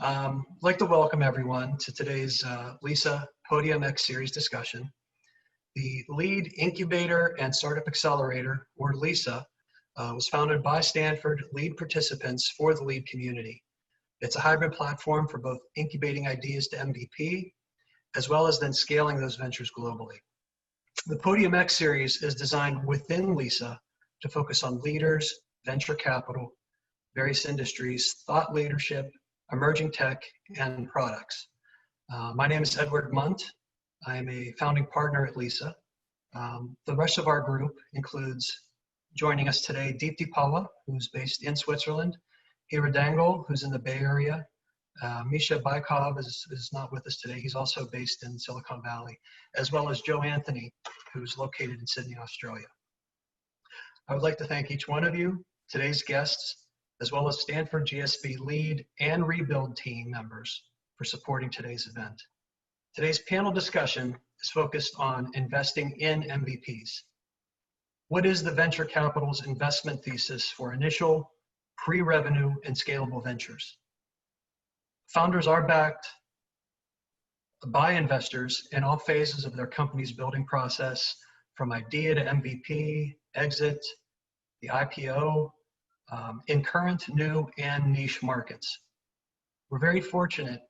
I'd like to welcome everyone to today's LISA Podium X Series discussion. The Lead Incubator and Startup Accelerator, or LISA, was founded by Stanford lead participants for the lead community. It's a hybrid platform for both incubating ideas to MVP, as well as then scaling those ventures globally. The Podium X Series is designed within LISA to focus on leaders, venture capital, various industries, thought leadership, emerging tech, and products. My name is Edward Munt. I am a founding partner at LISA. The rest of our group includes joining us today, Deepti Palla, who's based in Switzerland, Hira Dangle, who's in the Bay Area. Misha Baikov is not with us today. He's also based in Silicon Valley, as well as Joe Anthony, who's located in Sydney, Australia. I would like to thank each one of you, today's guests, as well as Stanford GSB lead and rebuild team members for supporting today's event. Today's panel discussion is focused on investing in MVPs. What is the venture capital's investment thesis for initial, pre-revenue, and scalable ventures? Founders are backed by investors in all phases of their company's building process, from idea to MVP, exit, the IPO, in current, new, and niche markets. We're very fortunate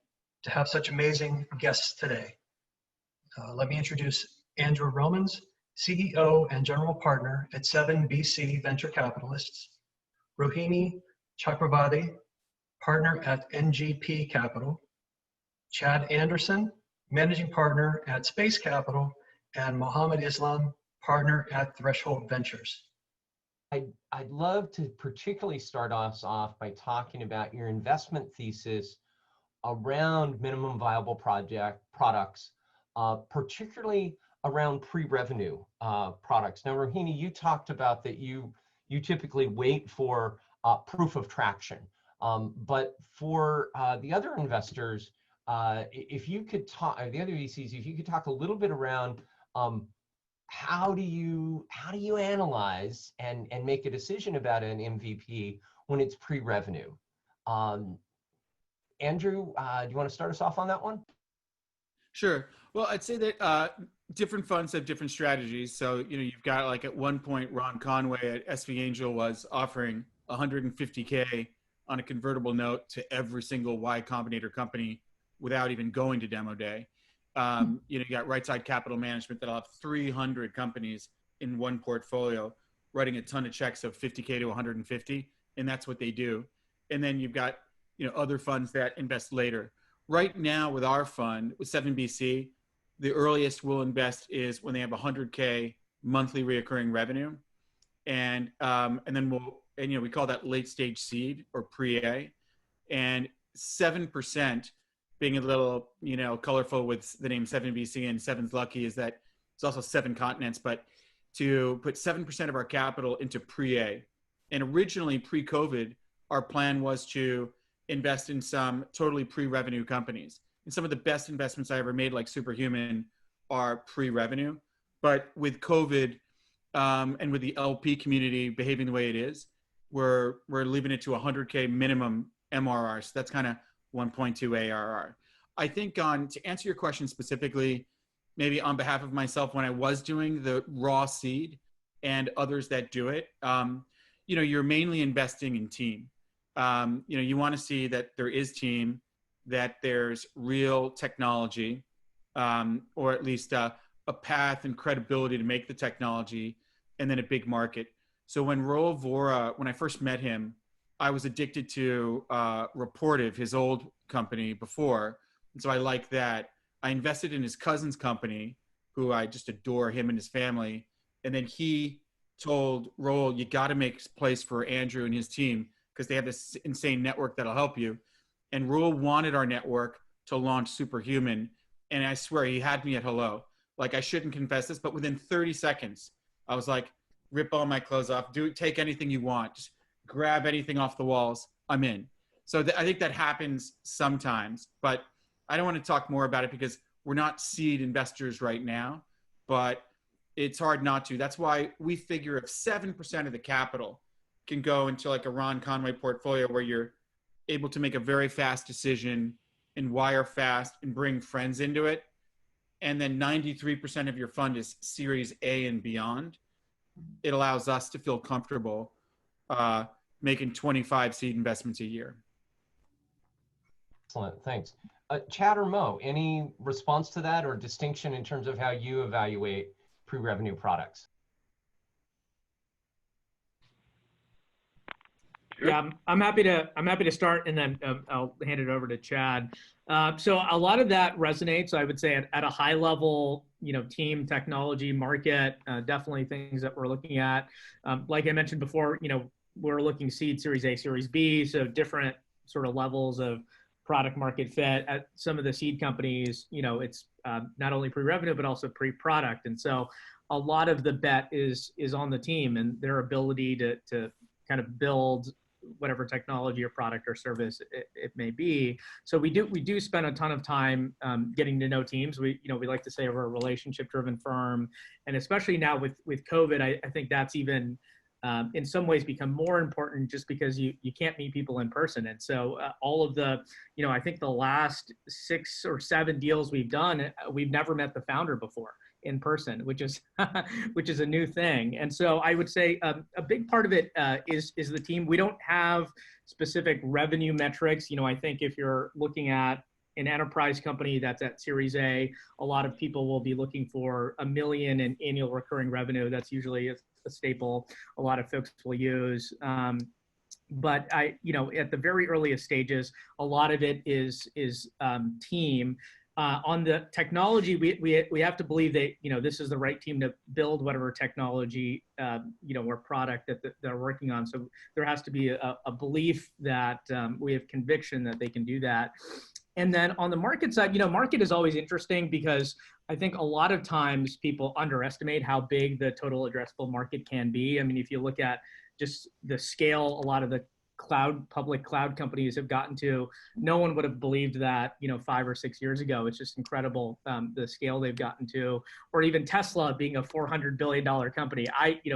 to have such amazing guests today. Let me introduce Andrew Romans, CEO and General Partner at 7BC Venture Capitalists, Rohini Chakravarti, Partner at NGP Capital, Chad Anderson, Managing Partner at Space Capital, and Mohammed Islam, Partner at Threshold Ventures. I'd love to particularly start us off by talking about your investment thesis around minimum viable products, particularly around pre-revenue products. Now, Rohini, you talked about that you typically wait for proof of traction, but for the other investors, if you could talk, the other VCs, if you could talk a little bit around how do you analyze and make a decision about an MVP when it's pre-revenue? Andrew, do you want to start us off on that one? Sure. Well, I'd say that different funds have different strategies. So, you've got, like, at one point, Ron Conway at SV Angel was offering $150K on a convertible note to every single Y Combinator company without even going to demo day. You got Right Side Capital Management that'll have 300 companies in one portfolio, writing a ton of checks of 50K to 150, and that's what they do. And then you've got other funds that invest later. Right now with our fund, with 7BC, the earliest we'll invest is when they have 100K monthly reoccurring revenue, and then we call that late stage seed or pre-A, and 7%. Being a little, colorful with the name 7BC and Seven's Lucky is that it's also 7 continents, but to put 7% of our capital into pre-A. And originally, pre-COVID, our plan was to invest in some totally pre-revenue companies. And some of the best investments I ever made, like Superhuman, are pre-revenue. But with COVID and with the LP community behaving the way it is, we're leaving it to 100K minimum MRR. So that's kind of 1.2 ARR. I think to answer your question specifically, maybe on behalf of myself, when I was doing the raw seed and others that do it, you're mainly investing in team. You want to see that there is team, that there's real technology, or at least a path and credibility to make the technology, and then a big market. So when Raul Vora, when I first met him, I was addicted to Reportive, his old company before. And so I like that. I invested in his cousin's company, who I just adore, him and his family. And then he told Raul, you got to make place for Andrew and his team because they have this insane network that'll help you. And Raul wanted our network to launch Superhuman. And I swear he had me at hello. Like, I shouldn't confess this, but within 30 seconds, I was like, rip all my clothes off, take anything you want. Just grab anything off the walls, I'm in. So I think that happens sometimes, but I don't want to talk more about it because we're not seed investors right now, but it's hard not to. That's why we figure if 7% of the capital can go into like a Ron Conway portfolio where you're able to make a very fast decision and wire fast and bring friends into it. And then 93% of your fund is Series A and beyond. It allows us to feel comfortable making 25 seed investments a year. Excellent, thanks. Chad or Mo, any response to that or distinction in terms of how you evaluate pre-revenue products? Yeah, I'm happy to start, and then I'll hand it over to Chad. So a lot of that resonates, I would say, at a high level, team, technology, market, definitely things that we're looking at. Like I mentioned before, we're looking seed, Series A, Series B, so different sort of levels of product market fit. At some of the seed companies, it's not only pre-revenue but also pre-product, and so a lot of the bet is on the team and their ability to kind of build whatever technology or product or service it may be. So we do spend a ton of time getting to know teams. We like to say we're a relationship-driven firm, and especially now with COVID, I think that's even in some ways become more important just because you can't meet people in person. And so all of the, I think the last 6 or 7 deals we've done, we've never met the founder before in person, which is a new thing. And so I would say a big part of it is the team. We don't have specific revenue metrics. I think if you're looking at an enterprise company that's at Series A, a lot of people will be looking for $1 million in annual recurring revenue. That's usually a staple a lot of folks will use. But at the very earliest stages, a lot of it is team. On the technology, we have to believe that this is the right team to build whatever technology or product that they're working on. So there has to be a belief that we have conviction that they can do that. And then on the market side, market is always interesting because I think a lot of times people underestimate how big the total addressable market can be. I mean, if you look at just the scale, a lot of the public cloud companies have gotten to, no one would have believed that 5 or 6 years ago. It's just incredible the scale they've gotten to. Or even Tesla being a $400 billion company.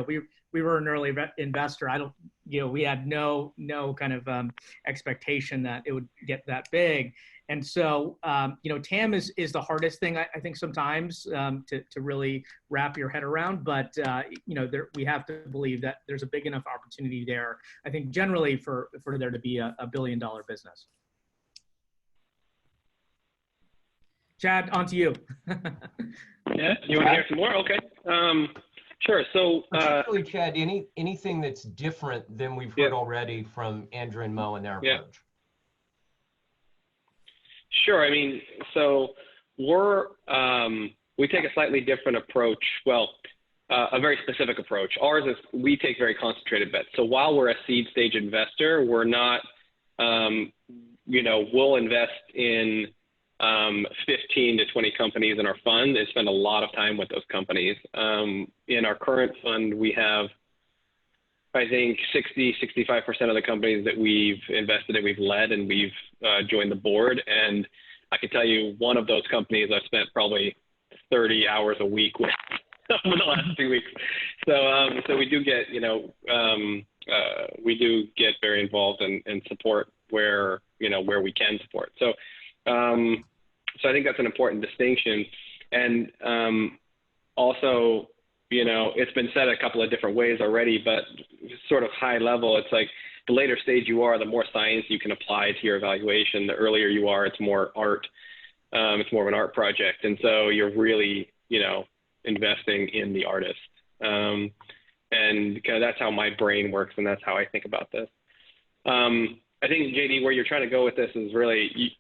We were an early investor. We had no kind of expectation that it would get that big. And so, TAM is the hardest thing I think sometimes to really wrap your head around. But we have to believe that there's a big enough opportunity there. I think generally for there to be a $1 billion business. Chad, on to you. Yeah, you want to hear some more? Okay. Sure. So, particularly Chad, anything that's different than we've heard already from Andrew and Mo and their approach? Sure. I mean, so we take a slightly different approach. Well, a very specific approach. Ours is we take very concentrated bets. So while we're a seed stage investor, we're not, we'll invest in 15 to 20 companies in our fund and spend a lot of time with those companies. In our current fund, we have, I think, 65% of the companies that we've invested in, we've led, and we've joined the board. And I can tell you one of those companies I've spent probably 30 hours a week with over the last 2 weeks. So we do get, we do get very involved and support where we can support. So I think that's an important distinction. And also, it's been said a couple of different ways already, but sort of high level, it's like the later stage you are, the more science you can apply to your evaluation. The earlier you are, it's more art. It's more of an art project. And so you're really, investing in the artist. And kind of that's how my brain works, and that's how I think about this. I think, JD, where you're trying to go with this is really,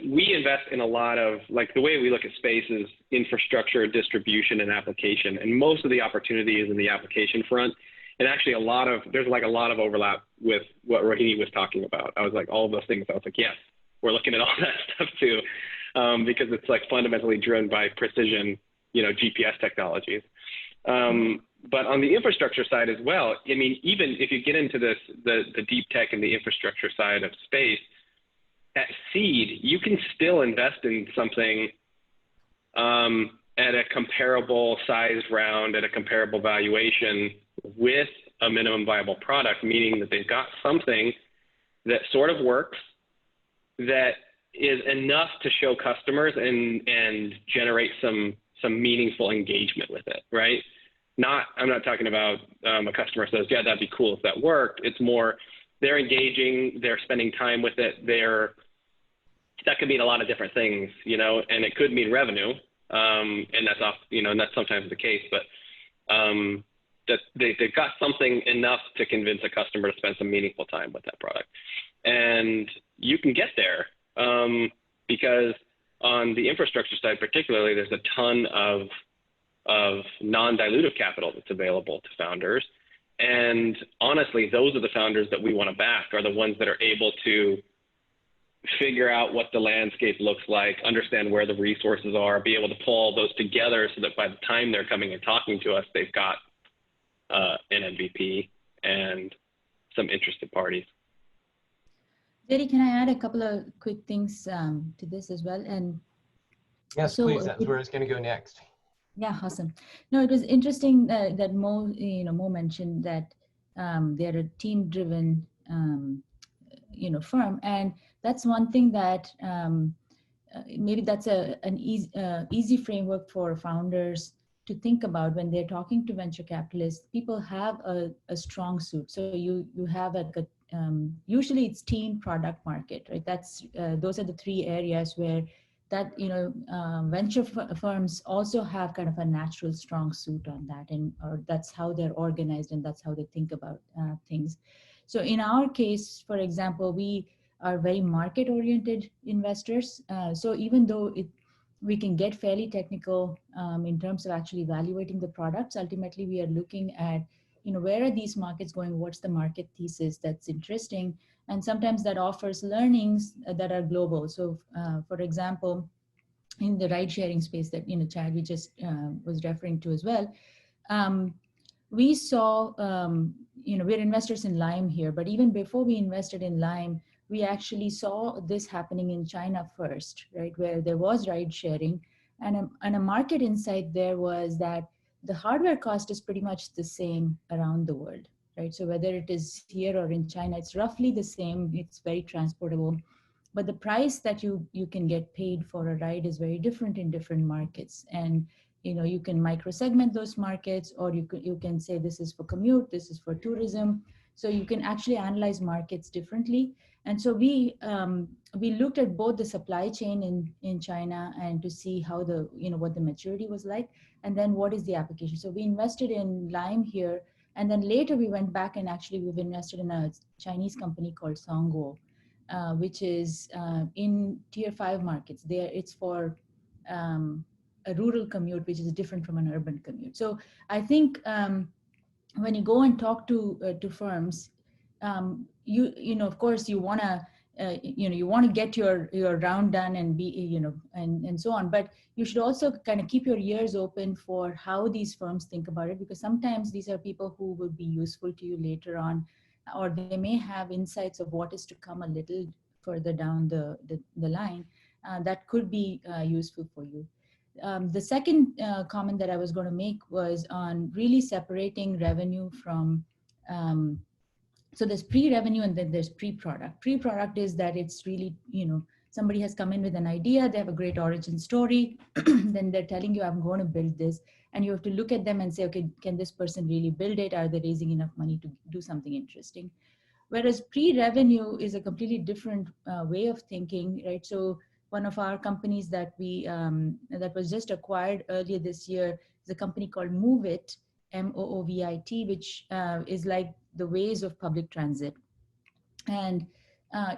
we invest in a lot of, like, the way we look at space is infrastructure, distribution, and application. And most of the opportunity is in the application front. And actually there's a lot of overlap with what Rohini was talking about. I was like, all of those things, I was like, yes, we're looking at all that stuff too, because it's like fundamentally driven by precision, GPS technologies. But on the infrastructure side as well, I mean, even if you get into the deep tech and the infrastructure side of space, at seed, you can still invest in something at a comparable sized round, at a comparable valuation with a minimum viable product, meaning that they've got something that sort of works, that is enough to show customers and generate some meaningful engagement with it, right? I'm not talking about a customer says, yeah, that'd be cool if that worked. It's more they're engaging, they're spending time with it. That could mean a lot of different things, you know, and it could mean revenue. And that's sometimes the case, but that they've got something enough to convince a customer to spend some meaningful time with that product. And you can get there because on the infrastructure side, particularly, there's a ton of non-dilutive capital that's available to founders. And honestly, those are the founders that we want to back, are the ones that are able to figure out what the landscape looks like, understand where the resources are, be able to pull all those together so that by the time they're coming and talking to us, they've got an MVP and some interested parties. Jerry, can I add a couple of quick things to this as well? And yes, so, please. That's where I was going to go next. Yeah, awesome. No, it was interesting that Mo mentioned that they're a team-driven, firm, and that's one thing that maybe that's an easy framework for founders to think about when they're talking to venture capitalists. People have a strong suit, so you have usually it's team, product, market, right? That's those are the three areas where that venture firms also have kind of a natural strong suit on that, or that's how they're organized and that's how they think about things. So in our case, for example, we are very market-oriented investors. So even though we can get fairly technical in terms of actually evaluating the products, ultimately we are looking at where are these markets going? What's the market thesis that's interesting? And sometimes that offers learnings that are global. So for example, in the ride sharing space that, Chad, we just was referring to as well, we saw, we're investors in Lime here, but even before we invested in Lime, we actually saw this happening in China first, right? Where there was ride sharing, and a market insight there was that the hardware cost is pretty much the same around the world, right? So whether it is here or in China, it's roughly the same. It's very transportable, but the price that you can get paid for a ride is very different in different markets. And you can micro-segment those markets, or you can say this is for commute, this is for tourism. So you can actually analyze markets differently. And so we looked at both the supply chain in China and to see how what the maturity was like, and then what is the application. So we invested in Lime here, and then later we went back and actually we've invested in a Chinese company called Songwo, which is in tier 5 markets. It's for a rural commute, which is different from an urban commute. So I think when you go and talk to firms, of course you want to get your round done and be and so on, but you should also kind of keep your ears open for how these firms think about it, because sometimes these are people who will be useful to you later on, or they may have insights of what is to come a little further down the line that could be useful for you. The second comment that I was going to make was on really separating revenue from, so there's pre-revenue and then there's pre-product. Pre-product is that it's really, somebody has come in with an idea, they have a great origin story, then they're telling you, I'm going to build this. And you have to look at them and say, okay, can this person really build it? Are they raising enough money to do something interesting? Whereas pre-revenue is a completely different way of thinking, right? So one of our companies that that was just acquired earlier this year is a company called Moovit, Moovit, which is like the Waze of public transit, and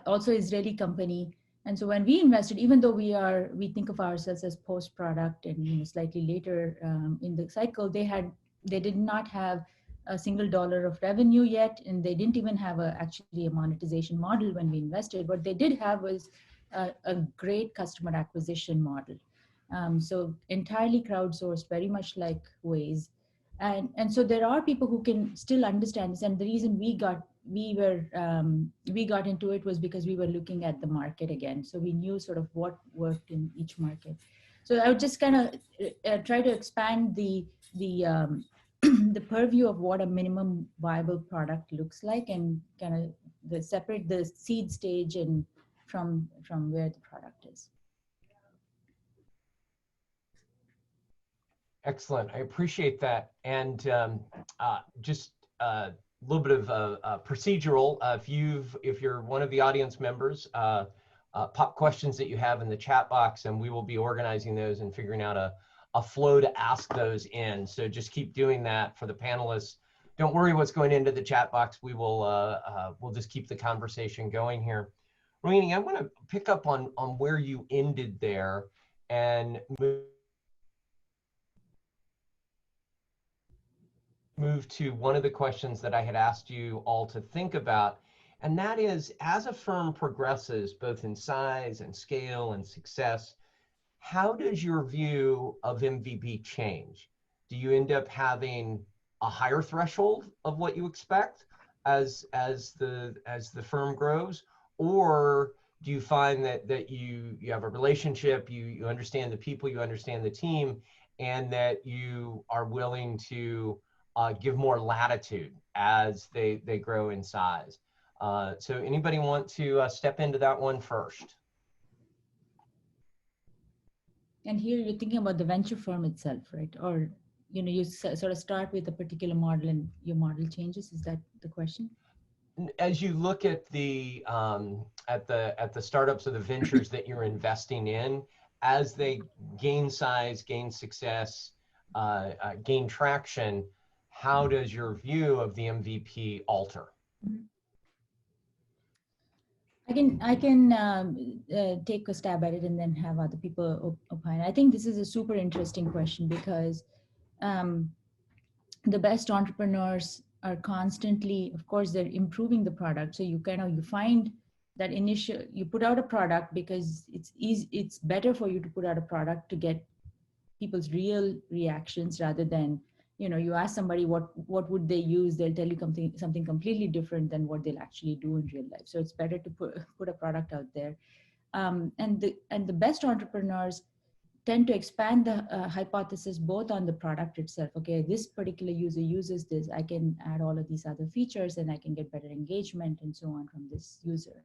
also Israeli company. And so when we invested, even though we think of ourselves as post-product and slightly later in the cycle, they did not have a single dollar of revenue yet, and they didn't even have actually a monetization model when we invested. What they did have was a great customer acquisition model. So entirely crowdsourced, very much like Waze. And so there are people who can still understand this. And the reason we got into it was because we were looking at the market again. So we knew sort of what worked in each market. So I would just kind of try to expand the the purview of what a minimum viable product looks like, and kind of separate the seed stage and from where the product is. Excellent. I appreciate that. And just a little bit of procedural. If you're one of the audience members, pop questions that you have in the chat box, and we will be organizing those and figuring out a flow to ask those in. So just keep doing that for the panelists. Don't worry what's going into the chat box. We will we'll just keep the conversation going here. Rohini, I want to pick up on where you ended there and move to one of the questions that I had asked you all to think about, and that is, as a firm progresses both in size and scale and success, how does your view of MVP change? Do you end up having a higher threshold of what you expect as the firm grows, or do you find that you have a relationship, you understand the people, you understand the team, and that you are willing to give more latitude as they grow in size? So anybody want to step into that one first? And here you're thinking about the venture firm itself, right? Or, you sort of start with a particular model and your model changes. Is that the question? As you look at the startups or the ventures that you're investing in, as they gain size, gain success, gain traction, how does your view of the MVP alter? I can take a stab at it and then have other people opine. I think this is a super interesting question because the best entrepreneurs are constantly, of course, they're improving the product. So you find that you put out a product because it's better for you to put out a product to get people's real reactions rather than, you ask somebody what would they use, they'll tell you something completely different than what they'll actually do in real life. So it's better to put a product out there. And the best entrepreneurs tend to expand the hypothesis both on the product itself. Okay, this particular user uses this, I can add all of these other features and I can get better engagement and so on from this user.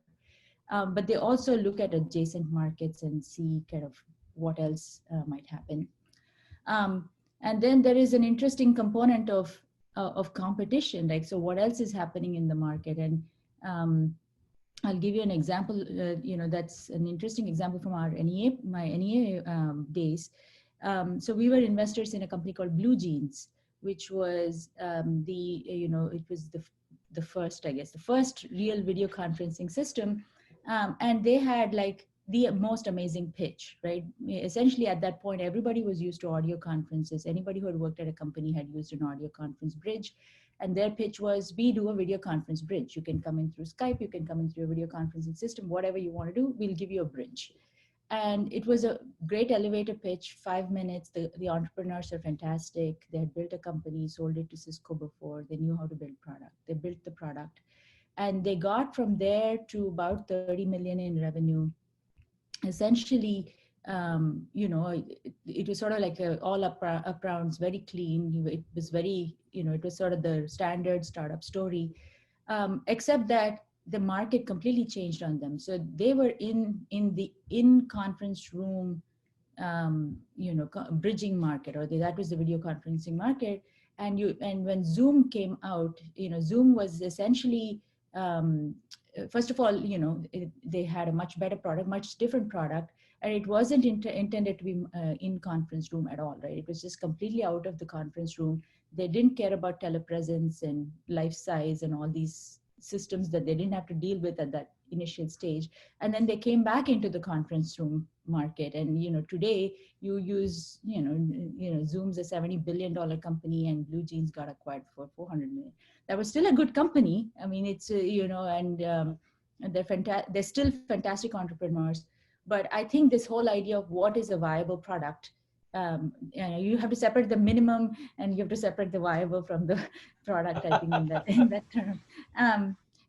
But they also look at adjacent markets and see kind of what else might happen. And then there is an interesting component of competition, like, so what else is happening in the market? And I'll give you an example, that's an interesting example from my NEA days. So we were investors in a company called Blue Jeans, which was it was the first real video conferencing system. And they had like the most amazing pitch, right? Essentially at that point, everybody was used to audio conferences. Anybody who had worked at a company had used an audio conference bridge. And their pitch was, we do a video conference bridge. You can come in through Skype, you can come in through a video conferencing system, whatever you want to do, we'll give you a bridge. And it was a great elevator pitch, 5 minutes. The entrepreneurs are fantastic. They had built a company, sold it to Cisco before. They knew how to build product. They built the product. And they got from there to about 30 million in revenue. Essentially, it was sort of like all up rounds, very clean. It was very, it was sort of the standard startup story, except that the market completely changed on them. So they were in the conference room, bridging market, or that was the video conferencing market. And when Zoom came out, Zoom was essentially, first of all, they had a much better product, much different product, and it wasn't intended to be in conference room at all, right? It was just completely out of the conference room. They didn't care about telepresence and life size and all these systems that they didn't have to deal with at that initial stage. And then they came back into the conference room market. And, today you use, Zoom's a $70 billion company and Blue Jeans got acquired for 400 million. That was still a good company. I mean, it's, and they're still fantastic entrepreneurs. But I think this whole idea of what is a viable product, you have to separate the minimum and you have to separate the viable from the product, I think, in that term.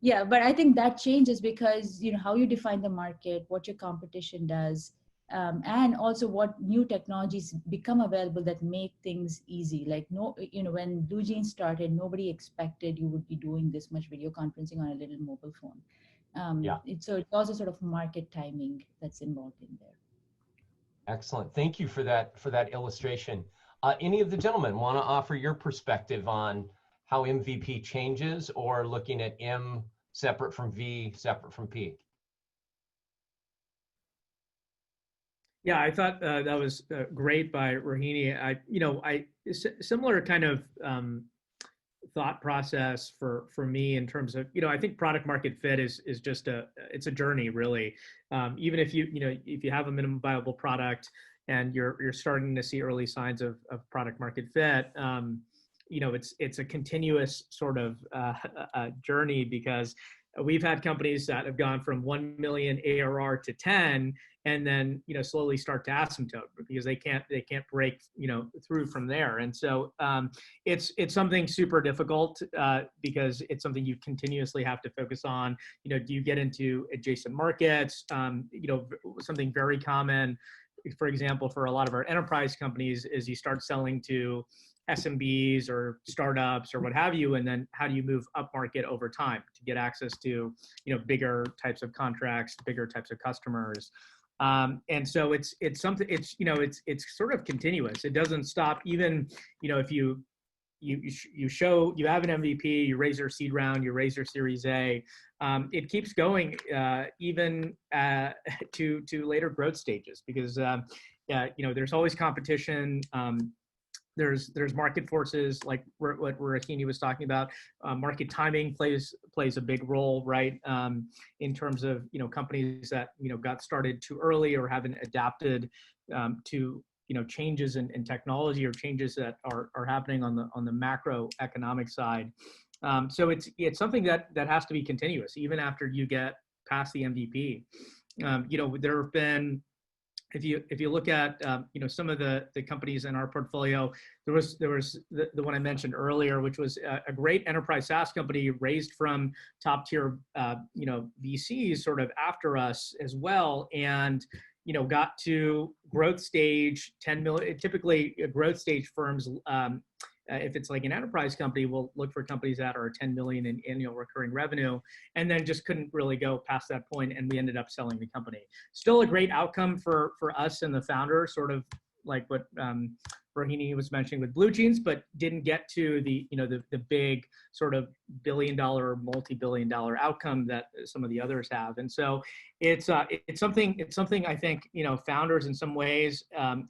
Yeah, but I think that changes because, how you define the market, what your competition does, and also what new technologies become available that make things easy. Like when Blue Jeans started, nobody expected you would be doing this much video conferencing on a little mobile phone. So it's also sort of market timing that's involved in there. Excellent. Thank you for that illustration. Any of the gentlemen want to offer your perspective on how MVP changes, or looking at M separate from V, separate from P? Yeah, I thought that was great by Rohini. Similar kind of thought process for me in terms of, I think product market fit is just it's a journey, really. Even if if you have a minimum viable product and you're starting to see early signs of product market fit, it's a continuous sort of journey, because we've had companies that have gone from 1 million ARR to 10, and then slowly start to asymptote because they can't break through from there. And so it's something super difficult because it's something you continuously have to focus on. Do you get into adjacent markets? Something very common, for example, for a lot of our enterprise companies, is you start selling to SMBs or startups or what have you, and then how do you move up market over time to get access to bigger types of contracts, bigger types of customers. And so it's something, it's sort of continuous. It doesn't stop. Even if you have an MVP, you raise your seed round, you raise your Series A, it keeps going even to later growth stages, because there's always competition. There's market forces, like what Rohini was talking about. Market timing plays a big role, right? In terms of companies that got started too early or haven't adapted to changes in technology or changes that are happening on the macroeconomic side. So it's something that has to be continuous even after you get past the MVP. There have been, if you look at some of the companies in our portfolio, there was the one I mentioned earlier, which was a great enterprise SaaS company raised from top tier VCs sort of after us as well, and got to growth stage 10 million. Typically, growth stage firms, if it's like an enterprise company, will look for companies that are 10 million in annual recurring revenue, and then just couldn't really go past that point, and we ended up selling the company. Still a great outcome for us and the founder, sort of like what Rohini was mentioning with Blue Jeans, but didn't get to the big sort of billion-dollar, multi-billion-dollar outcome that some of the others have. And so it's something I think founders in some ways and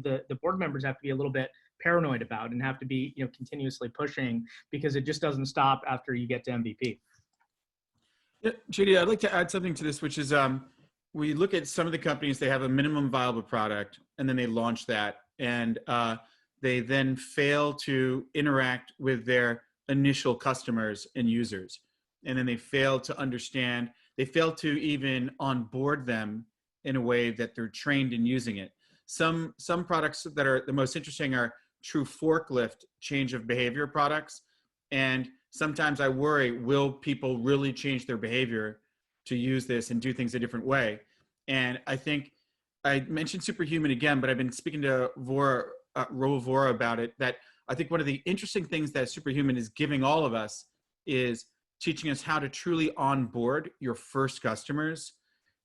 the board members have to be a little bit paranoid about, and have to be continuously pushing, because it just doesn't stop after you get to MVP. Yeah, JD, I'd like to add something to this, which is we look at some of the companies, they have a minimum viable product, and then they launch that, and they then fail to interact with their initial customers and users, and then they fail to understand, they fail to even onboard them in a way that they're trained in using it. Some products that are the most interesting are true forklift change of behavior products. And sometimes I worry, will people really change their behavior to use this and do things a different way? And I think I mentioned Superhuman again, but I've been speaking to Roa Vora about it, that I think one of the interesting things that Superhuman is giving all of us is teaching us how to truly onboard your first customers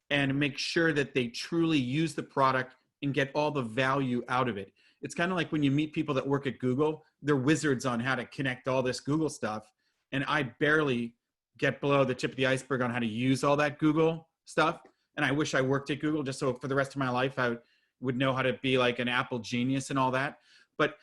and make sure that they truly use the product and get all the value out of it. It's kind of like when you meet people that work at Google, they're wizards on how to connect all this Google stuff. And I barely get below the tip of the iceberg on how to use all that Google stuff. And I wish I worked at Google just so for the rest of my life, I would know how to be like an Apple genius and all that. But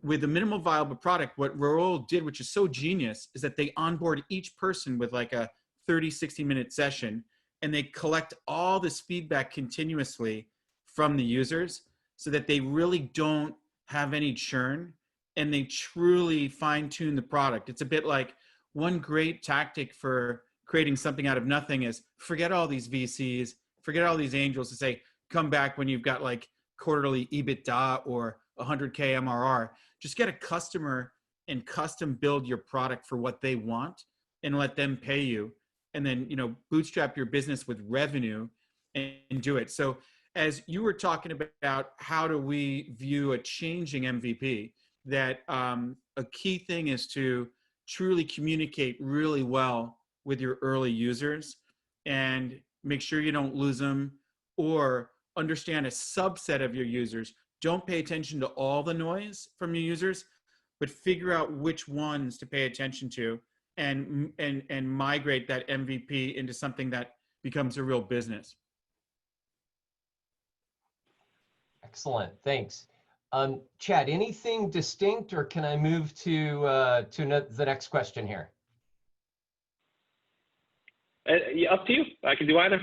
with the minimal viable product, what Raul did, which is so genius, is that they onboard each person with like a 30, 60-minute session, and they collect all this feedback continuously from the users, so that they really don't have any churn, and they truly fine tune the product. It's a bit like one great tactic for creating something out of nothing is forget all these VCs, forget all these angels to say, come back when you've got like quarterly EBITDA or 100K MRR. Just get a customer and custom build your product for what they want and let them pay you. And then, bootstrap your business with revenue and do it. So as you were talking about how do we view a changing MVP, that a key thing is to truly communicate really well with your early users and make sure you don't lose them, or understand a subset of your users. Don't pay attention to all the noise from your users, but figure out which ones to pay attention to, and migrate that MVP into something that becomes a real business. Excellent, thanks. Chad, anything distinct, or can I move to the next question here? Up to you. I can do either.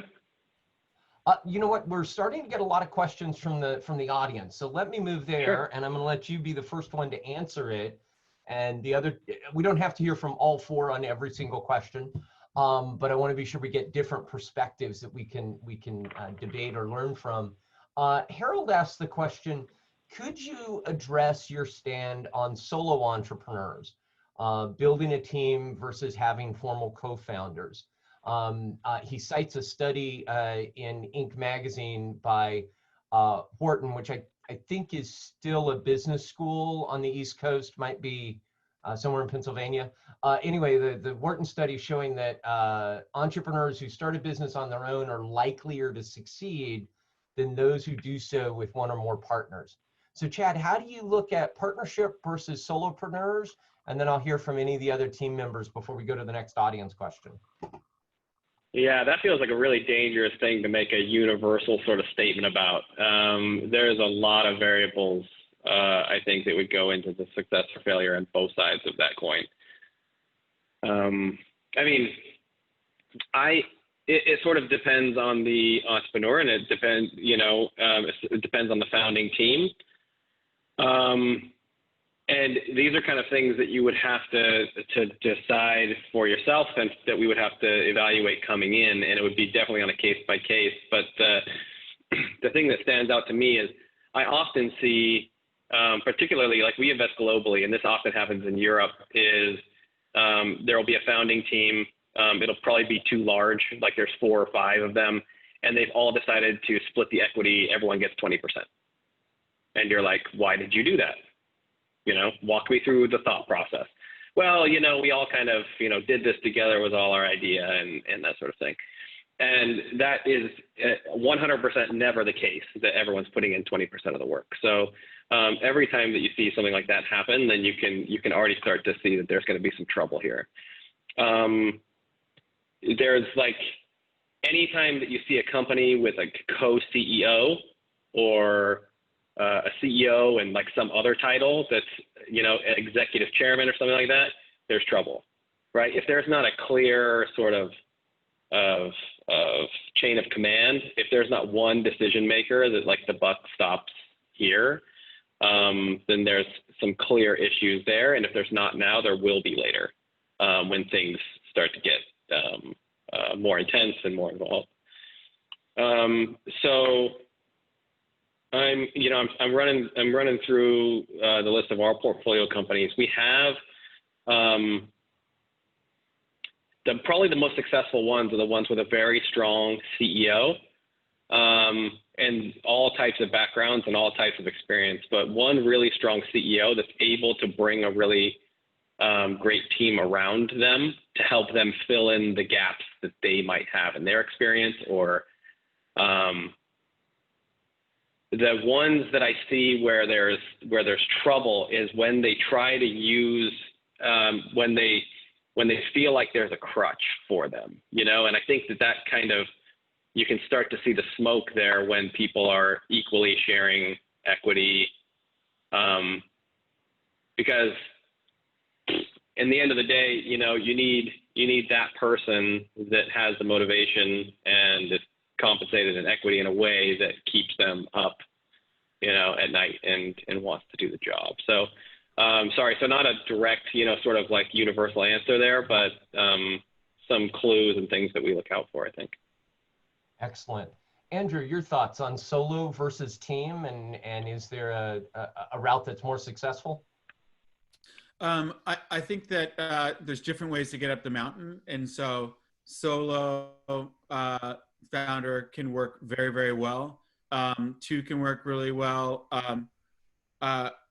You know what? We're starting to get a lot of questions from the audience. So let me move there, Sure. and I'm going to let you be the first one to answer it. And the other, we don't have to hear from all four on every single question, but I want to be sure we get different perspectives that we can debate or learn from. Harold asked the question: could you address your stand on solo entrepreneurs, building a team versus having formal co-founders? He cites a study in Inc. magazine by Wharton, which I think is still a business school on the East Coast, might be somewhere in Pennsylvania. Anyway, the Wharton study showing that entrepreneurs who start a business on their own are likelier to succeed than those who do so with one or more partners. So Chad, how do you look at partnership versus solopreneurs? And then I'll hear from any of the other team members before we go to the next audience question. Yeah, that feels like a really dangerous thing to make a universal sort of statement about. There's a lot of variables, I think, that would go into the success or failure on both sides of that coin. I mean, it sort of depends on the entrepreneur, and it depends, it depends on the founding team. And these are kind of things that you would have to decide for yourself, and that we would have to evaluate coming in, and it would be definitely on a case by case. But the thing that stands out to me is I often see, particularly like we invest globally, and this often happens in Europe, is there will be a founding team. It'll probably be too large, like there's 4 or 5 of them, and they've all decided to split the equity. Everyone gets 20%. And you're like, why did you do that? Walk me through the thought process. Well, we all kind of, did this together, was all our idea, and that sort of thing. And that is 100% never the case, that everyone's putting in 20% of the work. So every time that you see something like that happen, then you can already start to see that there's going to be some trouble here. There's like, anytime that you see a company with a co-CEO or a CEO and like some other title that's, executive chairman or something like that, there's trouble, right? If there's not a clear sort of chain of command, if there's not one decision maker that like the buck stops here, then there's some clear issues there. And if there's not now, there will be later, when things start to get more intense and more involved. So I'm running through the list of our portfolio companies. We have probably the most successful ones are the ones with a very strong CEO, and all types of backgrounds and all types of experience. But one really strong CEO that's able to bring a really great team around them to help them fill in the gaps that they might have in their experience, or the ones that I see where there's trouble is when they try to use when they feel like there's a crutch for them, and I think that kind of, you can start to see the smoke there when people are equally sharing equity, because in the end of the day, you need that person that has the motivation and is compensated in equity in a way that keeps them up, at night and wants to do the job. So, sorry, so not a direct, sort of like universal answer there, but some clues and things that we look out for, I think. Excellent. Andrew, your thoughts on solo versus team, and is there a route that's more successful? I think that there's different ways to get up the mountain, and so solo founder can work very, very well. Two can work really well.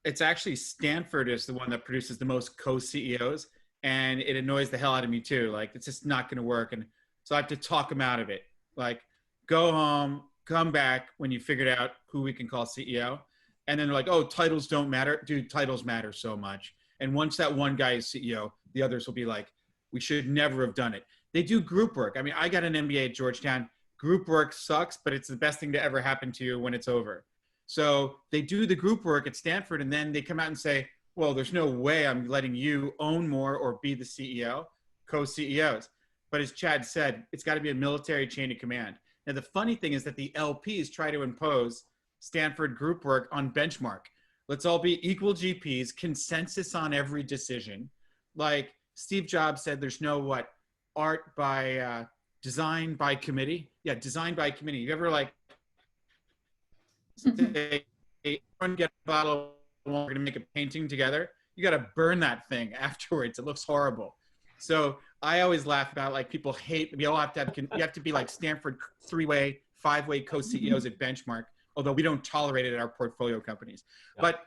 It's actually Stanford is the one that produces the most co-CEOs, and it annoys the hell out of me too. Like, it's just not going to work. And so I have to talk them out of it. Like, go home, come back when you figured out who we can call CEO. And then they're like, oh, titles don't matter. Dude, titles matter so much. And once that one guy is CEO, the others will be like, we should never have done it. They do group work. I mean, I got an MBA at Georgetown. Group work sucks, but it's the best thing to ever happen to you when it's over. So they do the group work at Stanford, and then they come out and say, well, there's no way I'm letting you own more or be the CEO, co-CEOs. But as Chad said, it's got to be a military chain of command. Now, the funny thing is that the LPs try to impose Stanford group work on benchmark. Let's all be equal GPs, consensus on every decision. Like Steve Jobs said, there's no art by design by committee. Yeah, design by committee. You ever like say, everyone get a bottle, we're going to make a painting together? You got to burn that thing afterwards. It looks horrible. So I always laugh about like people hate, we all have to have, you have to be like Stanford 3-way, 5-way co-CEOs at benchmark, although we don't tolerate it at our portfolio companies. Yeah. But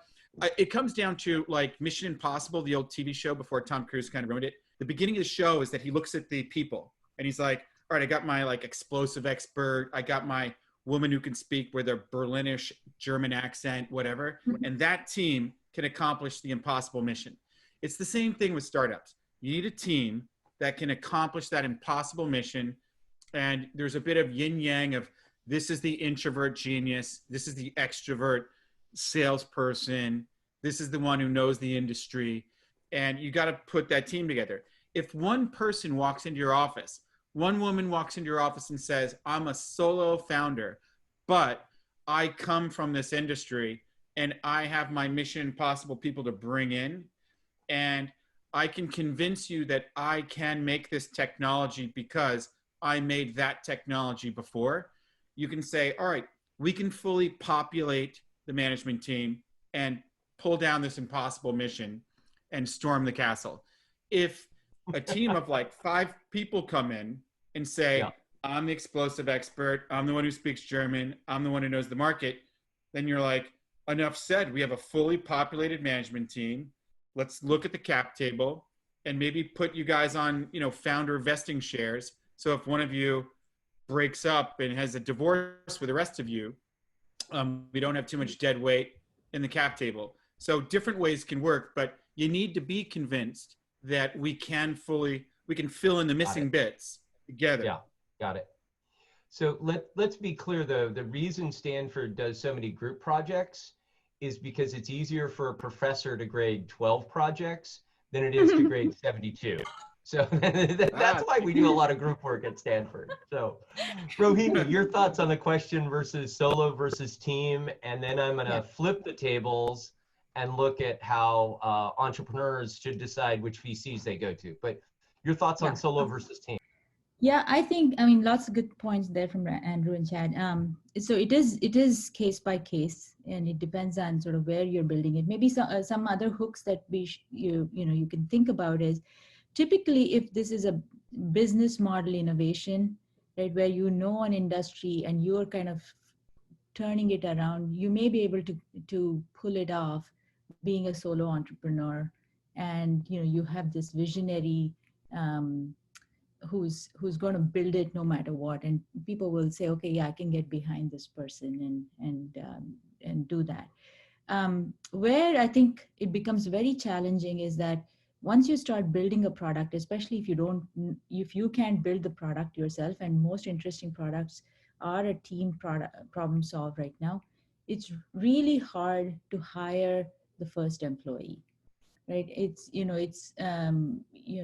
it comes down to like Mission Impossible, the old TV show before Tom Cruise kind of ruined it. The beginning of the show is that he looks at the people and he's like, all right, I got my like explosive expert. I got my woman who can speak with a Berlinish German accent, whatever. And that team can accomplish the impossible mission. It's the same thing with startups. You need a team that can accomplish that impossible mission. And there's a bit of yin yang of this is the introvert genius. This is the extrovert salesperson. This is the one who knows the industry. And you got to put that team together. If one person walks into your office, one woman walks into your office and says, I'm a solo founder, but I come from this industry and I have my Mission Impossible people to bring in, and I can convince you that I can make this technology because I made that technology before. You can say, all right, we can fully populate the management team and pull down this impossible mission and storm the castle. If a team of like 5 people come in and say, yeah, I'm the explosive expert, I'm the one who speaks German, I'm the one who knows the market, then you're like, enough said. We have a fully populated management team. Let's look at the cap table and maybe put you guys on, founder vesting shares. So if one of you breaks up and has a divorce with the rest of you, we don't have too much dead weight in the cap table. So different ways can work, but you need to be convinced that we can fill in the missing bits together. Yeah, got it. So let's be clear though, the reason Stanford does so many group projects is because it's easier for a professor to grade 12 projects than it is to grade 72. So that's why we do a lot of group work at Stanford. So Rohini, your thoughts on the question versus solo versus team, and then I'm gonna flip the tables and look at how entrepreneurs should decide which VCs they go to. But your thoughts on solo versus team? Yeah, I mean, lots of good points there from Andrew and Chad. So it is case by case, and it depends on sort of where you're building it. Maybe some other hooks that you can think about is typically if this is a business model innovation, right, where an industry and you're kind of turning it around, you may be able to pull it off being a solo entrepreneur, and you have this visionary who's going to build it no matter what, and people will say, okay, yeah, I can get behind this person and do that. Where I think it becomes very challenging is that once you start building a product, especially if you can't build the product yourself, and most interesting products are a team problem solved right now, it's really hard to hire the first employee. Right?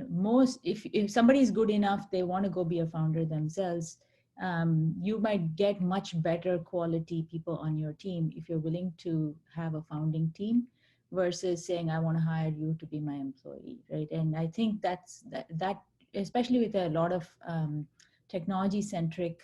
Most, if somebody is good enough, they want to go be a founder themselves. You might get much better quality people on your team if you're willing to have a founding team versus saying, I want to hire you to be my employee, right? And I think that especially with a lot of technology-centric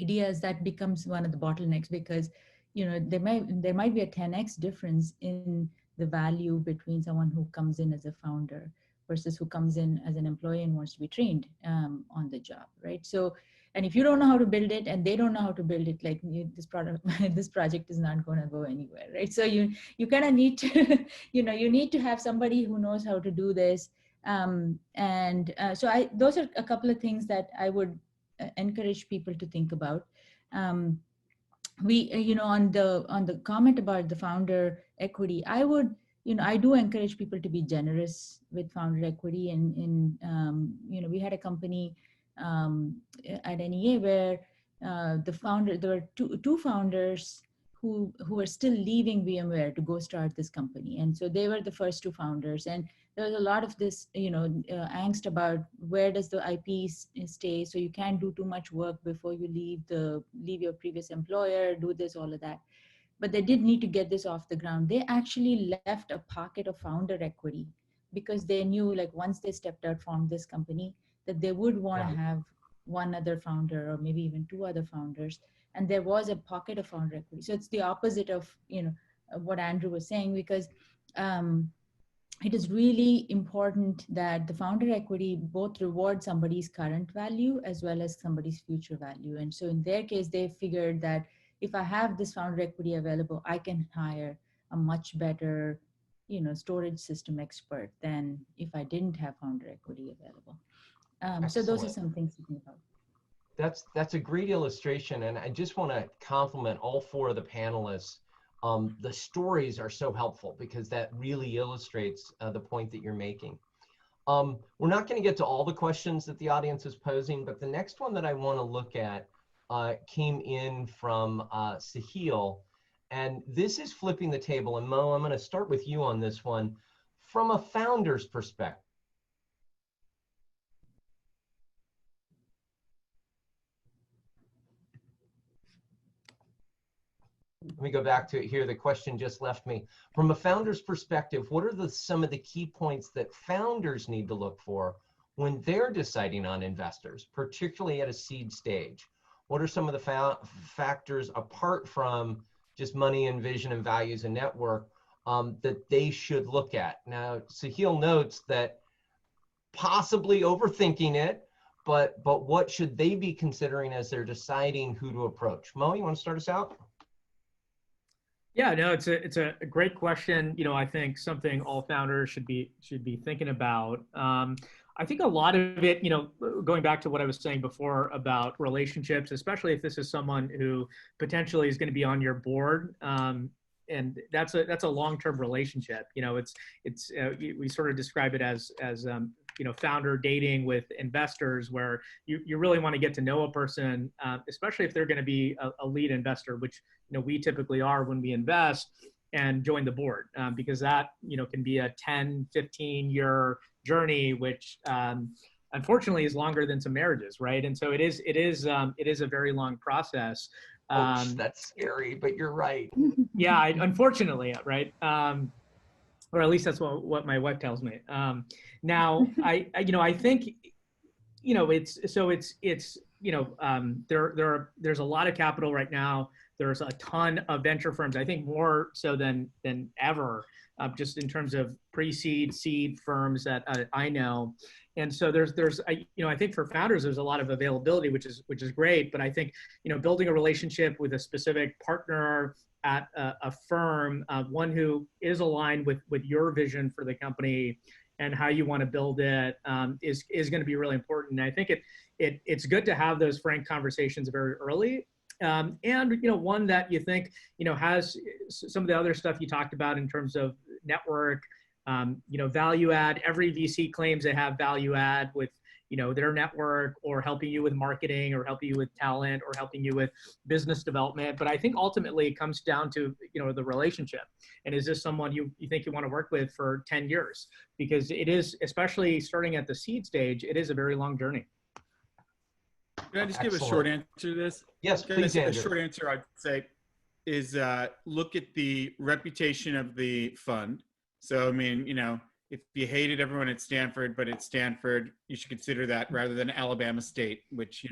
ideas, that becomes one of the bottlenecks, because there might be a 10x difference in the value between someone who comes in as a founder versus who comes in as an employee and wants to be trained on the job, right? So And if you don't know how to build it and they don't know how to build it, like this product, this project is not going to go anywhere, right? So you kind of need to, you need to have somebody who knows how to do this. So those are a couple of things that I would encourage people to think about. On the comment about the founder equity, I do encourage people to be generous with founder equity. And we had a company at NEA where there were two founders who were still leaving VMware to go start this company. And so they were the first two founders. And there was a lot of this, angst about where does the IP stay? So you can't do too much work before you leave your previous employer, do this, all of that. But they did need to get this off the ground. They actually left a pocket of founder equity because they knew, like, once they stepped out from this company, that they would want to have one other founder or maybe even two other founders. And there was a pocket of founder equity. So it's the opposite of, what Andrew was saying, because it is really important that the founder equity both reward somebody's current value as well as somebody's future value. And so in their case, they figured that if I have this founder equity available, I can hire a much better, storage system expert than if I didn't have founder equity available. So those are some things to think about. That's a great illustration, and I just want to compliment all four of the panelists. The stories are so helpful because that really illustrates the point that you're making. We're not going to get to all the questions that the audience is posing, but the next one that I want to look at came in from Sahil, and this is flipping the table. And Mo, I'm going to start with you on this one. From a founder's perspective, let me go back to it here. The question just left me. From a founder's perspective, what are some of the key points that founders need to look for when they're deciding on investors, particularly at a seed stage? What are some of the factors apart from just money and vision and values and network that they should look at? Now, Sahil notes that possibly overthinking it, but what should they be considering as they're deciding who to approach? Mo, you want to start us out? Yeah, no, it's a great question. I think something all founders should be thinking about. I think a lot of it, going back to what I was saying before about relationships, especially if this is someone who potentially is going to be on your board, and that's a long-term relationship. We sort of describe it as founder dating with investors, where you really want to get to know a person, especially if they're going to be a lead investor, which we typically are when we invest, and join the board, because that can be a 10, 15-year journey, which unfortunately is longer than some marriages, right? And so it is a very long process. That's scary, but you're right. Yeah, unfortunately, right? Or at least that's what my wife tells me. Now, I think, there's a lot of capital right now. There's a ton of venture firms, I think more so than ever, just in terms of pre-seed, seed firms that I know. And so I think for founders, there's a lot of availability, which is great. But I think, building a relationship with a specific partner at a firm, one who is aligned with your vision for the company and how you want to build it, is going to be really important. And I think it's good to have those frank conversations very early. And one that you think has some of the other stuff you talked about in terms of network, value add. Every VC claims they have value add with their network, or helping you with marketing, or helping you with talent, or helping you with business development. But I think ultimately it comes down to the relationship, and is this someone you think you want to work with for 10 years? Because it is, especially starting at the seed stage, it is a very long journey. Can I just give a short answer to this? Yes, please, Andrew. The short answer I'd say is look at the reputation of the fund. So, I mean, if you hated everyone at Stanford, but at Stanford, you should consider that rather than Alabama State, which,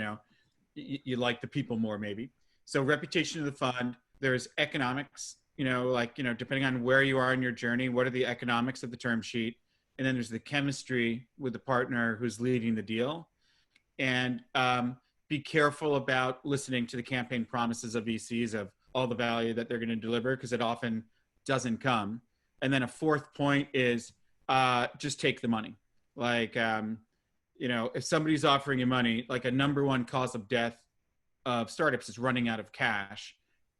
you like the people more maybe. So reputation of the fund, there's economics, depending on where you are in your journey, what are the economics of the term sheet? And then there's the chemistry with the partner who's leading the deal. And be careful about listening to the campaign promises of VCs of all the value that they're going to deliver, because it often doesn't come. And then a fourth point is just take the money. Like, if somebody's offering you money, like a number one cause of death of startups is running out of cash.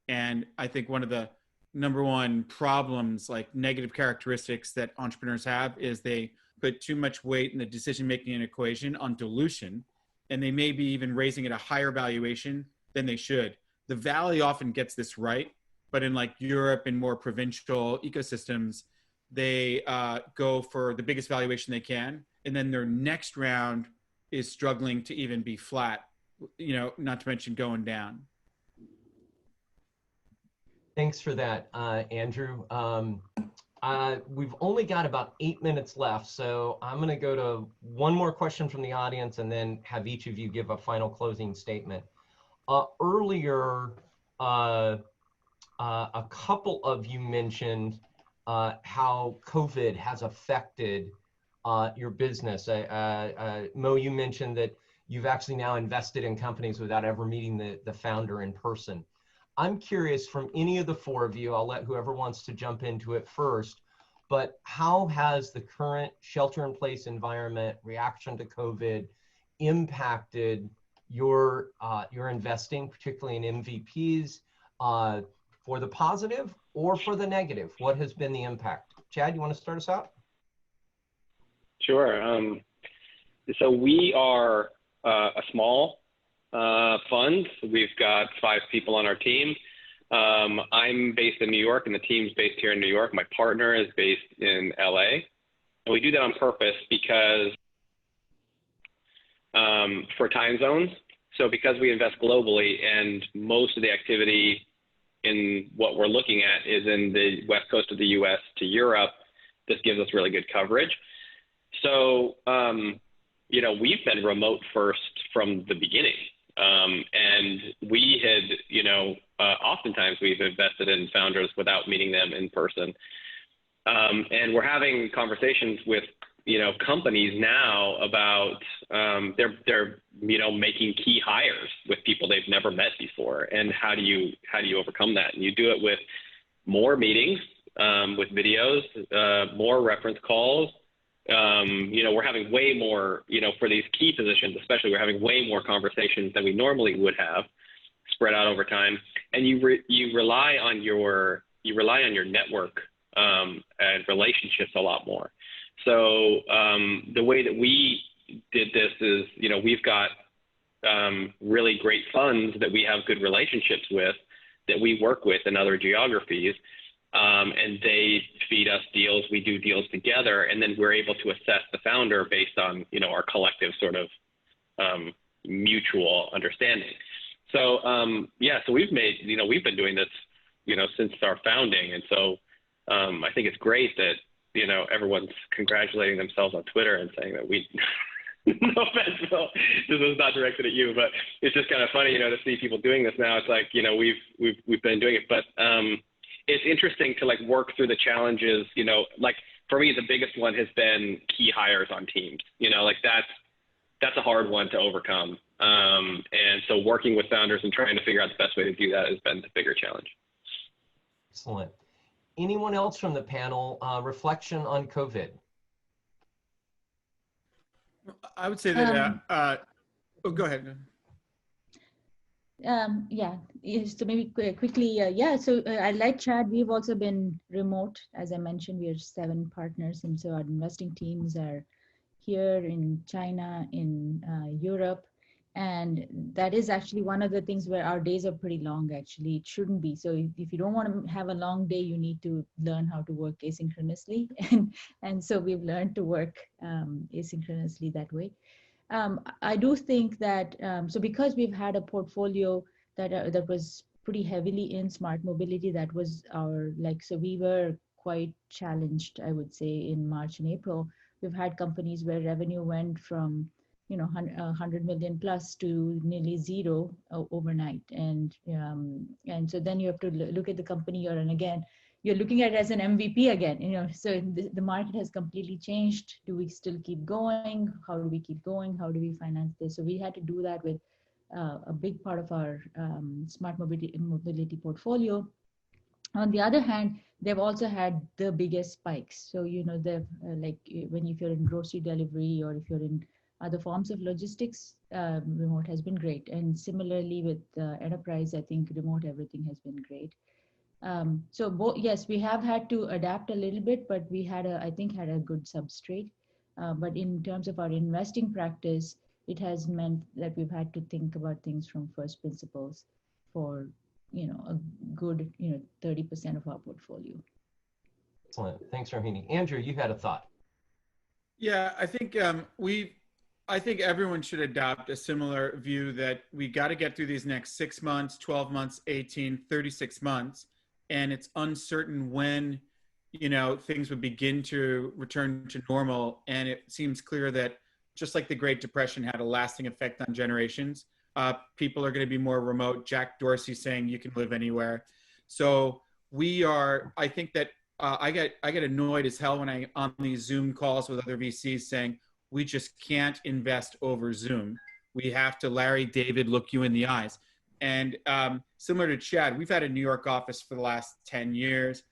And I think one of the number one problems, like negative characteristics that entrepreneurs have, is they put too much weight in the decision-making equation on dilution, and they may be even raising at a higher valuation than they should. The Valley often gets this right, but in like Europe and more provincial ecosystems, they go for the biggest valuation they can, and then their next round is struggling to even be flat, not to mention going down. Thanks for that, Andrew. We've only got about 8 minutes left, so I'm going to go to one more question from the audience and then have each of you give a final closing statement. Earlier, a couple of you mentioned how COVID has affected your business. Mo, you mentioned that you've actually now invested in companies without ever meeting the founder in person. I'm curious, from any of the four of you, I'll let whoever wants to jump into it first, but how has the current shelter-in-place environment, reaction to COVID, impacted your investing, particularly in MVPs, for the positive or for the negative? What has been the impact? Chad, you want to start us out? Sure. So we are a small fund. We've got 5 people on our team. I'm based in New York, and the team's based here in New York. My partner is based in LA. And we do that on purpose because for time zones. So because we invest globally, and most of the activity in what we're looking at is in the west coast of the US to Europe, this gives us really good coverage. So, we've been remote first from the beginning. And we had, oftentimes we've invested in founders without meeting them in person. And we're having conversations with, companies now about they're making key hires with people they've never met before. And how do you overcome that? And you do it with more meetings, with videos, more reference calls. We're having way more, for these key positions, especially, we're having way more conversations than we normally would have, spread out over time. And you rely on your network and relationships a lot more. So the way that we did this is, we've got really great funds that we have good relationships with, that we work with in other geographies. And they feed us deals, we do deals together, and then we're able to assess the founder based on, our collective sort of mutual understanding. So, so we've made, we've been doing this, since our founding. And so I think it's great that, everyone's congratulating themselves on Twitter and saying that we, no offense, Phil, this was not directed at you, but it's just kind of funny, to see people doing this now. It's like, we've been doing it, but it's interesting to work through the challenges, for me, the biggest one has been key hires on teams, that's a hard one to overcome. And so working with founders and trying to figure out the best way to do that has been the bigger challenge. Excellent. Anyone else from the panel, reflection on COVID? I would say that, go ahead. So maybe quickly, so I like Chad, we've also been remote. As I mentioned, we are 7 partners, and so our investing teams are here in China, in Europe, and that is actually one of the things where our days are pretty long. Actually, it shouldn't be. So if you don't want to have a long day, you need to learn how to work asynchronously, and so we've learned to work asynchronously that way. I do think that, so because we've had a portfolio that was pretty heavily in smart mobility, that was so we were quite challenged, I would say, in March and April. We've had companies where revenue went from, 100 million plus to nearly zero overnight. And so then you have to look at the company you're in again. You're looking at it as an MVP again, so the market has completely changed. Do we still keep going? How do we keep going? How do we finance this? So we had to do that with a big part of our smart mobility portfolio. On the other hand, they've also had the biggest spikes. So, they've like if you're in grocery delivery or if you're in other forms of logistics, remote has been great. And similarly with enterprise, I think remote everything has been great. So yes, we have had to adapt a little bit, but we had I think had a good substrate. But in terms of our investing practice, it has meant that we've had to think about things from first principles for, a good, 30% of our portfolio. Excellent. Thanks, Rohini. Andrew, you had a thought. Yeah, I think I think everyone should adopt a similar view that we got to get through these next 6 months, 12 months, 18, 36 months, and it's uncertain when, things would begin to return to normal. And it seems clear that just like the Great Depression had a lasting effect on generations, people are going to be more remote. Jack Dorsey saying you can live anywhere. So I think that I get annoyed as hell when I on these Zoom calls with other VCs saying, we just can't invest over Zoom. We have to, Larry David, look you in the eyes. And similar to Chad, we've had a New York office for the last 10 years.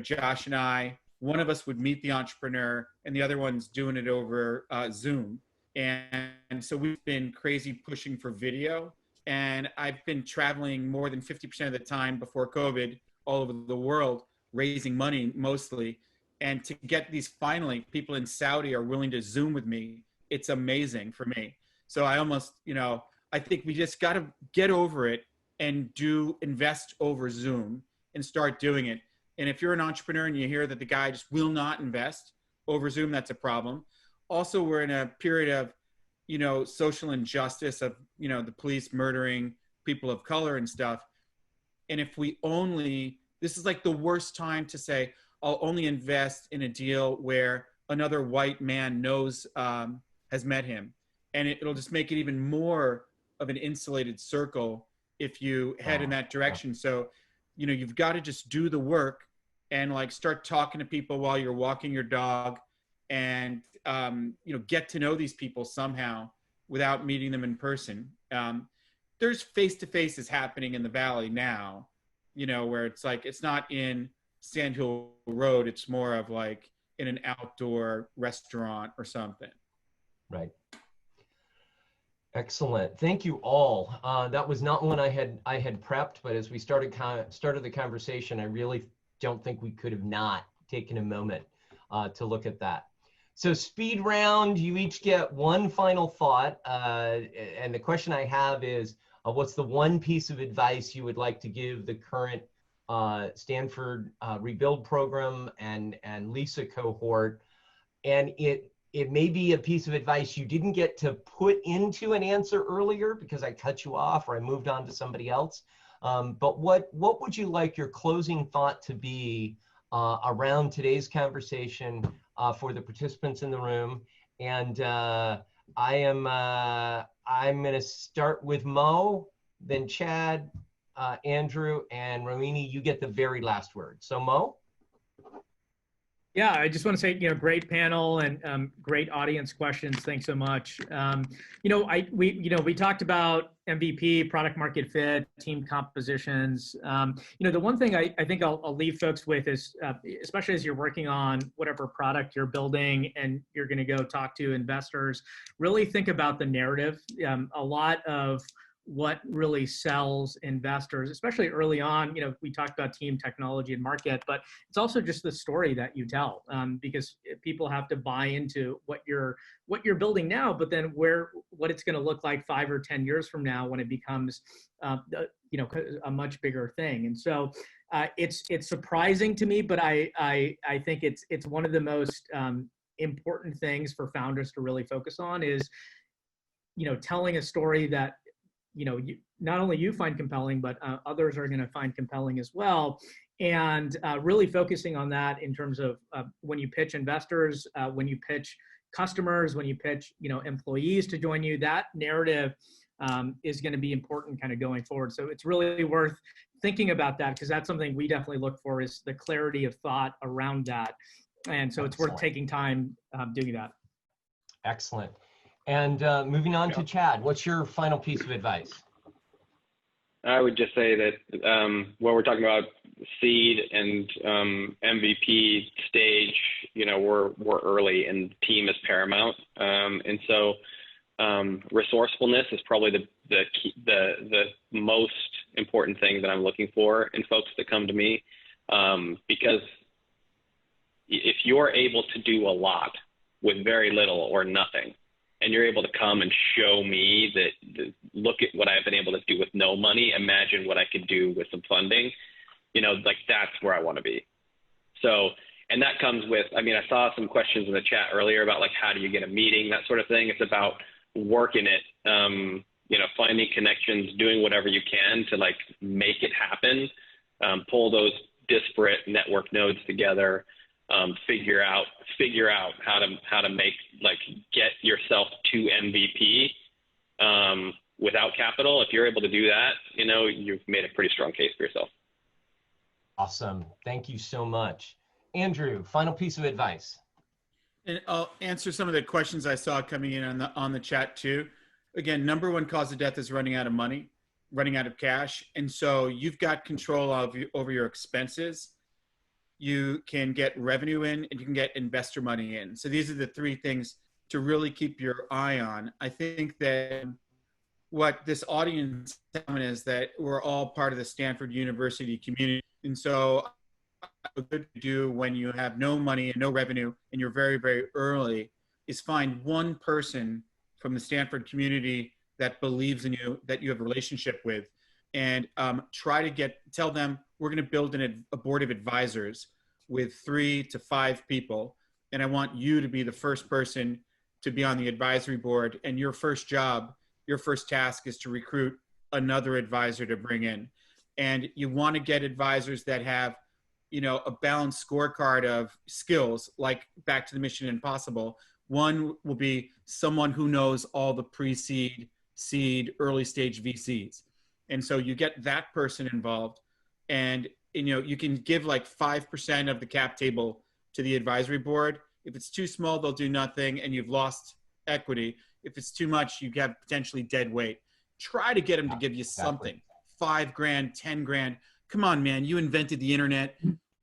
Josh and I, one of us would meet the entrepreneur and the other one's doing it over Zoom. And so we've been crazy pushing for video. And I've been traveling more than 50% of the time before COVID all over the world, raising money mostly. And to get these, finally, people in Saudi are willing to Zoom with me. It's amazing for me. So I almost, I think we just got to get over it and invest over Zoom and start doing it. And if you're an entrepreneur and you hear that the guy just will not invest over Zoom, that's a problem. Also, we're in a period of, social injustice of, the police murdering people of color and stuff. And if this is like the worst time to say, I'll only invest in a deal where another white man has met him. And it'll just make it even more of an insulated circle if you head in that direction. So, you've got to just do the work and start talking to people while you're walking your dog and, get to know these people somehow without meeting them in person. There's face-to-faces happening in the Valley now, where it's not in Sand Hill Road, it's more of in an outdoor restaurant or something. Right. Excellent. Thank you all. That was not one I had prepped, but as we started the conversation, I really don't think we could have not taken a moment to look at that. So speed round, you each get one final thought. And the question I have is, what's the one piece of advice you would like to give the current Stanford Rebuild program and Lisa cohort? And it may be a piece of advice you didn't get to put into an answer earlier because I cut you off or I moved on to somebody else. But what would you like your closing thought to be around today's conversation for the participants in the room? And I'm going to start with Mo, then Chad, Andrew, and Rohini. You get the very last word. So Mo. Yeah, I just want to say, great panel and great audience questions. Thanks so much. We talked about MVP, product market fit, team compositions. The one thing I think I'll leave folks with is, especially as you're working on whatever product you're building and you're going to go talk to investors, really think about the narrative. A lot of what really sells investors, especially early on. We talked about team, technology, and market, but it's also just the story that you tell, because people have to buy into what you're building now, but then what it's going to look like 5 or 10 years from now when it becomes a much bigger thing. And so it's surprising to me, but I think it's one of the most important things for founders to really focus on is telling a story that not only you find compelling, but others are going to find compelling as well. And really focusing on that in terms of when you pitch investors, when you pitch customers, when you pitch, employees to join you, that narrative is going to be important kind of going forward. So it's really worth thinking about that because that's something we definitely look for is the clarity of thought around that. And so it's worth taking time doing that. Excellent. And moving on to Chad, what's your final piece of advice? I would just say that when we're talking about seed and MVP stage, we're early and team is paramount. And so resourcefulness is probably the most important thing that I'm looking for in folks that come to me, because if you're able to do a lot with very little or nothing, and you're able to come and show me that, look at what I've been able to do with no money, imagine what I could do with some funding, that's where I want to be. So, and that comes with, I saw some questions in the chat earlier about how do you get a meeting, that sort of thing. It's about working it, finding connections, doing whatever you can to make it happen, pull those disparate network nodes together, figure out how to make, get yourself to MVP without capital. If you're able to do that, you've made a pretty strong case for yourself. Awesome. Thank you so much. Andrew, final piece of advice. And I'll answer some of the questions I saw coming in on the chat too. Again, number one cause of death is running out of money, running out of cash. And so you've got control over your expenses. You can get revenue in, and you can get investor money in. So these are the three things to really keep your eye on. I think that what this audience is that we're all part of the Stanford University community. And so what good to do when you have no money and no revenue and you're very, very early is find one person from the Stanford community that believes in you, that you have a relationship with, and try to tell them we're going to build a board of advisors with 3 to 5 people. And I want you to be the first person to be on the advisory board. And your first job, your first task is to recruit another advisor to bring in. And you want to get advisors that have, a balanced scorecard of skills, like back to the Mission Impossible. One will be someone who knows all the pre-seed, seed, early stage VCs. And so you get that person involved, and you can give 5% of the cap table to the advisory board. If it's too small, they'll do nothing and you've lost equity. If it's too much, you have potentially dead weight. Try to get them to give you something. $5,000, $10,000. Come on, man, you invented the internet.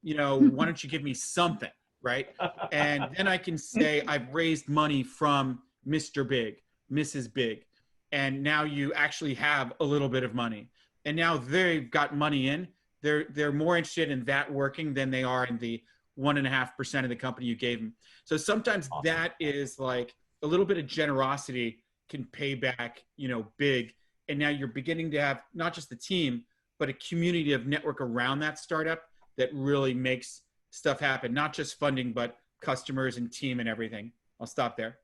Why don't you give me something, right? And then I can say I've raised money from Mr. Big, Mrs. Big, and now you actually have a little bit of money. And now they've got money in. They're more interested in that working than they are in the 1.5% of the company you gave them. So sometimes that is a little bit of generosity can pay back, big. And now you're beginning to have not just the team, but a community of network around that startup that really makes stuff happen, not just funding, but customers and team and everything. I'll stop there.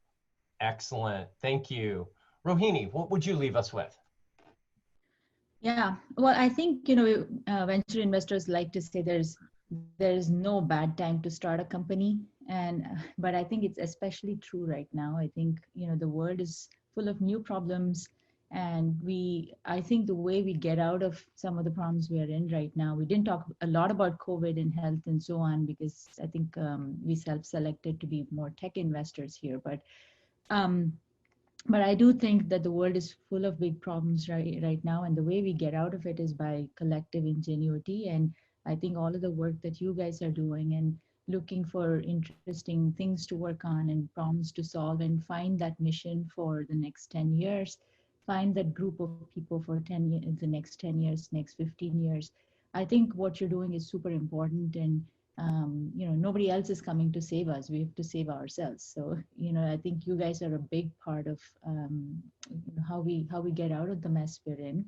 Excellent. Thank you. Rohini, what would you leave us with? Yeah, well, I think, venture investors like to say there's no bad time to start a company. But I think it's especially true right now. I think, the world is full of new problems. And I think the way we get out of some of the problems we are in right now, we didn't talk a lot about COVID and health and so on, because I think we self-selected to be more tech investors here. But I do think that the world is full of big problems right now. And the way we get out of it is by collective ingenuity. And I think all of the work that you guys are doing and looking for interesting things to work on and problems to solve and find that mission for the next 10 years, find that group of people for the next 10 years, next 15 years. I think what you're doing is super important, and nobody else is coming to save us. We have to save ourselves. So, I think you guys are a big part of how we get out of the mess we're in.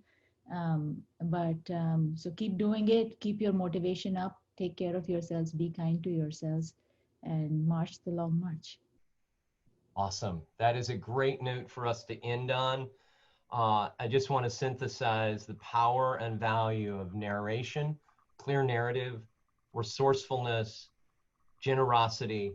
So keep doing it, keep your motivation up, take care of yourselves, be kind to yourselves, and march the long march. Awesome. That is a great note for us to end on. I just want to synthesize the power and value of narration, clear narrative, resourcefulness, generosity,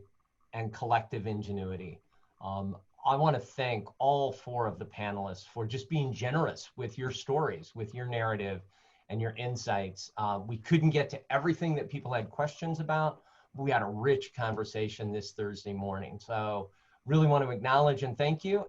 and collective ingenuity. I want to thank all 4 of the panelists for just being generous with your stories, with your narrative and your insights. We couldn't get to everything that people had questions about, but we had a rich conversation this Thursday morning. So really want to acknowledge and thank you.